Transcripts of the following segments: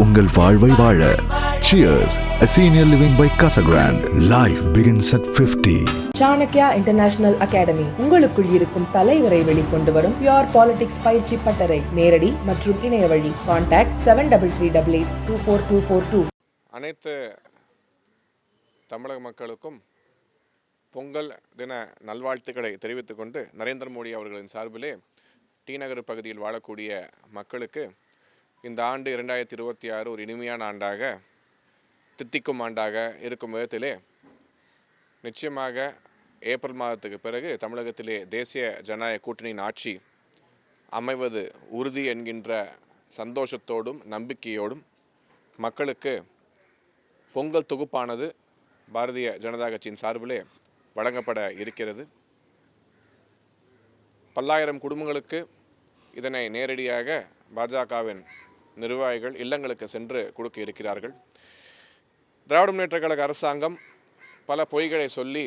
உங்கள் வாழ்வை வாழ. Cheers, a senior living by Casa Grande. Life begins at 50. Chanakya international academy உங்களுக்குள் இருக்கும் தலைவரை வெளிக்கொண்டு வரும் பியூர் பாலிடிக்ஸ் பயிற்சி பட்டறை. நேரடி மற்றும் இணைய வழி. கான்டாக்ட் 7338824242. அனைத்து தமிழக மக்களுக்கும் பொங்கல் தின நல்வாழ்த்துக்களை தெரிவித்துக் கொண்டு நரேந்திர மோடி அவர்களின் சார்பிலே டி நகர் பகுதியில் வாழக்கூடிய மக்களுக்கு இந்த ஆண்டு 2026 ஒரு இனிமையான ஆண்டாக, தித்திக்கும் ஆண்டாக இருக்கும் விதத்திலே நிச்சயமாக ஏப்ரல் மாதத்துக்கு பிறகு தமிழகத்திலே தேசிய ஜனநாயக கூட்டணியின் ஆட்சி அமைவது உறுதி என்கின்ற சந்தோஷத்தோடும் நம்பிக்கையோடும் மக்களுக்கு பொங்கல் தொகுப்பானது பாரதிய ஜனதா கட்சியின் சார்பிலே வழங்கப்பட இருக்கிறது. பல்லாயிரம் குடும்பங்களுக்கு இதனை நேரடியாக பாஜகவின் நிர்வாகிகள் இல்லங்களுக்கு சென்று கொடுக்க இருக்கிறார்கள். திராவிட முன்னேற்றக் கழக அரசாங்கம் பல பொய்களை சொல்லி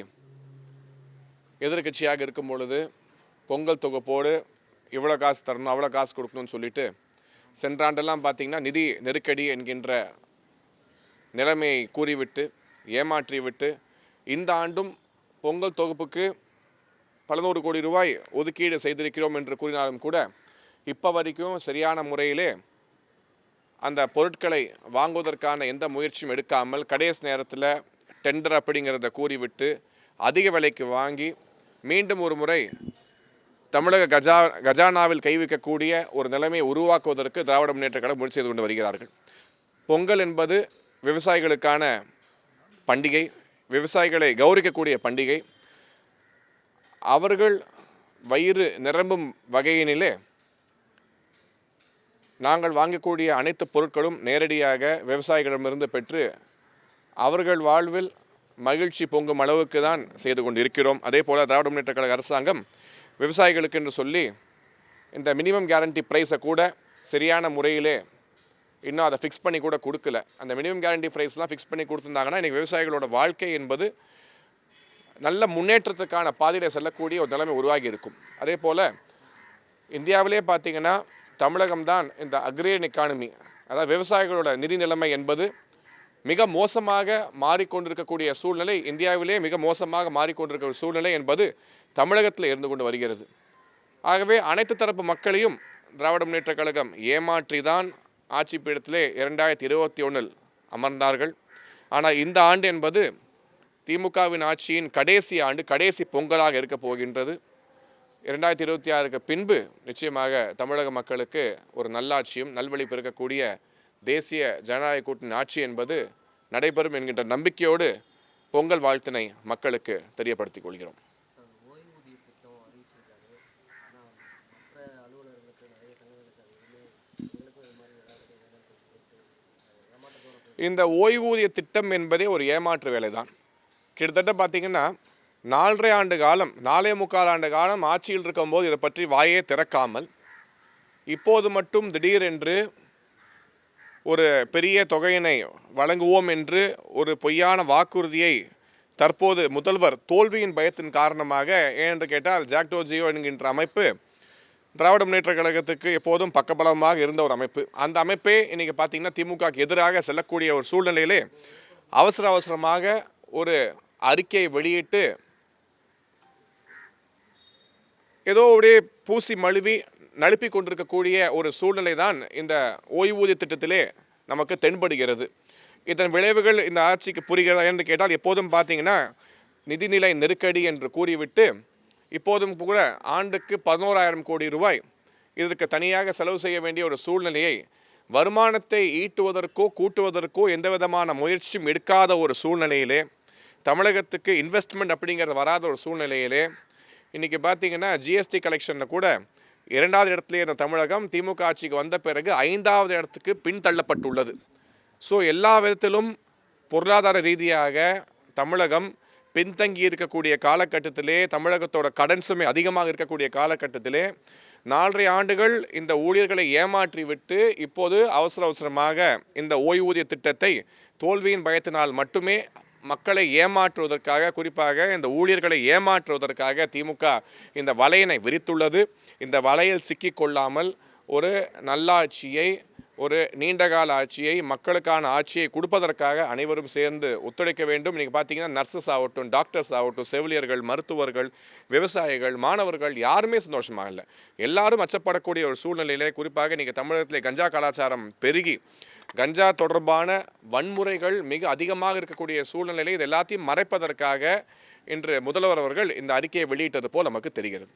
எதிர்கட்சியாக இருக்கும் பொழுது பொங்கல் தொகுப்போடு இவ்வளோ காசு தரணும், அவ்வளோ காசு கொடுக்கணும்னு சொல்லிட்டு சென்ற ஆண்டெல்லாம் பார்த்திங்கன்னா நிதி நெருக்கடி என்கின்ற நிலைமையை கூறிவிட்டு ஏமாற்றிவிட்டு இந்த ஆண்டும் பொங்கல் தொகுப்புக்கு பல நூறு கோடி ரூபாய் ஒதுக்கீடு செய்திருக்கிறோம் என்று கூறினாலும் கூட இப்போ வரைக்கும் சரியான முறையிலே அந்த பொருட்களை வாங்குவதற்கான எந்த முயற்சியும் எடுக்காமல் கடைசி நேரத்தில் டெண்டர் அப்படிங்கிறத கூறிவிட்டு அதிக விலைக்கு வாங்கி மீண்டும் ஒரு முறை தமிழக கஜானாவில் கை வைக்கக்கூடிய ஒரு நிலைமையை உருவாக்குவதற்கு திராவிட முன்னேற்றக் கழகம் முயற்சி செய்து கொண்டு வருகிறார்கள். பொங்கல் என்பது விவசாயிகளுக்கான பண்டிகை, விவசாயிகளை கௌரவிக்கக்கூடிய பண்டிகை. அவர்கள் வயிறு நிரம்பும் வகையினிலே நாங்கள் வாங்கக்கூடிய அனைத்து பொருட்களும் நேரடியாக விவசாயிகளிடமிருந்து பெற்று அவர்கள் வாழ்வில் மகிழ்ச்சி பொங்கும் அளவுக்கு தான் செய்து கொண்டு இருக்கிறோம். அதே போல் திராவிட முன்னேற்றக் கழக அரசாங்கம் விவசாயிகளுக்கு என்று சொல்லி இந்த மினிமம் கேரண்டி ப்ரைஸை கூட சரியான முறையிலே இன்னும் அதை ஃபிக்ஸ் பண்ணி கூட கொடுக்கல. அந்த மினிமம் கேரண்டி ப்ரைஸ்லாம் ஃபிக்ஸ் பண்ணி கொடுத்துருந்தாங்கன்னா இன்றைக்கி விவசாயிகளோட வாழ்க்கை என்பது நல்ல முன்னேற்றத்துக்கான பாதையில் செல்லக்கூடிய ஒரு நிலைமை உருவாகி இருக்கும். அதே போல் இந்தியாவிலே பார்த்திங்கன்னா தமிழகம்தான் இந்த அக்ரேரியன் எக்கானமி, அதாவது விவசாயிகளோட நிதி நிலைமை என்பது மிக மோசமாக மாறிக்கொண்டிருக்கக்கூடிய சூழ்நிலை, இந்தியாவிலே மிக மோசமாக மாறிக்கொண்டிருக்கிற சூழ்நிலை என்பது தமிழகத்தில் இருந்து கொண்டு வருகிறது. ஆகவே அனைத்து தரப்பு மக்களையும் திராவிட முன்னேற்றக் கழகம் ஏமாற்றி தான் ஆட்சி பீடத்திலே 2021 அமர்ந்தார்கள். ஆனால் இந்த ஆண்டு என்பது திமுகவின் ஆட்சியின் கடைசி ஆண்டு, கடைசி பொங்கலாக இருக்க போகின்றது. 2026க்கு பின்பு நிச்சயமாக தமிழக மக்களுக்கு ஒரு நல்லாட்சியும் நல்வழி பிறக்கக்கூடிய தேசிய ஜனநாயக கூட்டணி ஆட்சி என்பது நடைபெறும் என்கின்ற நம்பிக்கையோடு பொங்கல் வாழ்த்தினை மக்களுக்கு தெரியப்படுத்திக் கொள்கிறோம். இந்த ஓய்வூதிய திட்டம் என்பதே ஒரு ஏமாற்று வேலைதான். கிட்டத்தட்ட பார்த்திங்கன்னா 4.5 ஆண்டு காலம், 4.25 ஆண்டு காலம் ஆட்சியில் இருக்கும்போது இதை பற்றி வாயே திறக்காமல் இப்போது மட்டும் திடீரென்று ஒரு பெரிய தொகையினை வழங்குவோம் என்று ஒரு பொய்யான வாக்குறுதியை தற்போது முதல்வர் தோல்வியின் பயத்தின் காரணமாக, ஏனென்று கேட்டால் ஜாக்டோ ஜியோ என்கின்ற அமைப்பு திராவிட முன்னேற்றக் கழகத்துக்கு எப்போதும் பக்கபலமாக இருந்த ஒரு அமைப்பு. அந்த அமைப்பே இன்றைக்கி பார்த்திங்கன்னா திமுகவுக்கு எதிராக செல்லக்கூடிய ஒரு சூழ்நிலையிலே அவசரமாக ஒரு அறிக்கையை வெளியிட்டு ஏதோ அப்படியே பூசி மழுவி நழுப்பி கொண்டிருக்கக்கூடிய ஒரு சூழ்நிலை தான் இந்த ஓய்வூதிய திட்டத்திலே நமக்கு தென்படுகிறது. இதன் விளைவுகள் இந்த ஆட்சிக்கு புரிகிறதா என்று கேட்டால் எப்போதும் பார்த்தீங்கன்னா நிதிநிலை நெருக்கடி என்று கூறிவிட்டு இப்போதும் கூட ஆண்டுக்கு 11,000 கோடி ரூபாய் இதற்கு தனியாக செலவு செய்ய வேண்டிய ஒரு சூழ்நிலையை வருமானத்தை ஈட்டுவதற்கோ கூட்டுவதற்கோ எந்த விதமான முயற்சியும் எடுக்காத ஒரு சூழ்நிலையிலே, தமிழகத்துக்கு இன்வெஸ்ட்மெண்ட் அப்படிங்கிறது வராத ஒரு சூழ்நிலையிலே இன்றைக்கி பார்த்திங்கன்னா ஜிஎஸ்டி கலெக்ஷனில் கூட 2வது இடத்துலேயே இருந்த தமிழகம் திமுக ஆட்சிக்கு வந்த பிறகு 5வது இடத்துக்கு பின்தள்ளப்பட்டுள்ளது. ஸோ எல்லா விதத்திலும் பொருளாதார ரீதியாக தமிழகம் பின்தங்கி இருக்கக்கூடிய காலகட்டத்திலே, தமிழகத்தோட கடன் சுமை அதிகமாக இருக்கக்கூடிய காலகட்டத்திலே 4.5 ஆண்டுகள் இந்த ஊழியர்களை ஏமாற்றி விட்டு இப்போது அவசரமாக இந்த ஓய்வூதிய திட்டத்தை தோல்வியின் பயத்தினால் மட்டுமே மக்களை ஏமாற்றுவதற்காக, குறிப்பாக இந்த ஊழியர்களை ஏமாற்றுவதற்காக திமுக இந்த வலையினை விரித்துள்ளது. இந்த வலையில் சிக்கிக்கொள்ளாமல் ஒரு நல்லாட்சியை, ஒரு நீண்டகால ஆட்சியை, மக்களுக்கான ஆட்சியை கொடுப்பதற்காக அனைவரும் சேர்ந்து ஒத்துழைக்க வேண்டும். இன்றைக்கி பார்த்தீங்கன்னா நர்சஸ் ஆகட்டும், டாக்டர்ஸ் ஆகட்டும், செவிலியர்கள், மருத்துவர்கள், விவசாயிகள், மாணவர்கள் யாருமே சந்தோஷமாக இல்லை. எல்லாரும் அச்சப்படக்கூடிய ஒரு சூழ்நிலையிலே, குறிப்பாக இன்றைக்கி தமிழகத்திலே கஞ்சா கலாச்சாரம் பெருகி கஞ்சா தொடர்பான வன்முறைகள் மிக அதிகமாக இருக்கக்கூடிய சூழ்நிலையில் இது எல்லாத்தையும் மறைப்பதற்காக இன்று முதல்வர் அவர்கள் இந்த அறிக்கையை வெளியிட்டது போல் நமக்கு தெரிகிறது.